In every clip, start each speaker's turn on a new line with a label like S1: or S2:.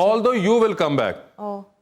S1: although you will come back۔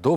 S1: 2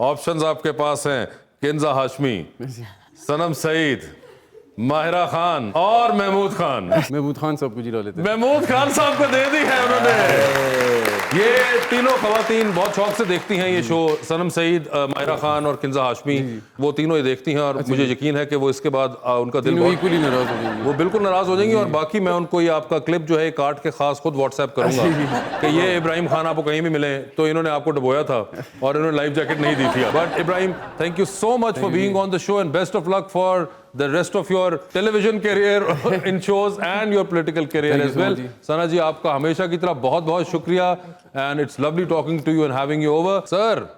S1: options आपके पास हैं किंजा हाशमी, सनम सईद, माहिरा खान और महमूद खान।
S2: महमूद खान साहब को जिला लेते हैं।
S1: महमूद खान साहब को दे दी है उन्होंने। ये तीनों खवातीन बहुत शौक से देखती हैं ये शो, सनम सईद, माहिरा खान और किंजा हाशमी, वो तीनों ये देखती हैं और मुझे यकीन है कि वो इसके बाद उनका दिल बहुत
S2: इक्वली नाराज हो जाएंगे।
S1: वो बिल्कुल नाराज हो जाएंगी। और बाकी मैं उनको ये आपका क्लिप जो है काट के खास खुद व्हाट्सएप करूंगा कि ये इब्राहिम खान आपको कहीं भी मिले तो इन्होंने आपको डुबोया था और इन्होंने लाइफ जैकेट नहीं दी थी। But Ibrahim, thank you so much for being on the show and best of luck for the rest of your television career in shows and your political career as well. Sana ji, आपका हमेशा की तरह बहुत बहुत शुक्रिया and it's lovely talking to you and having you over. Sir,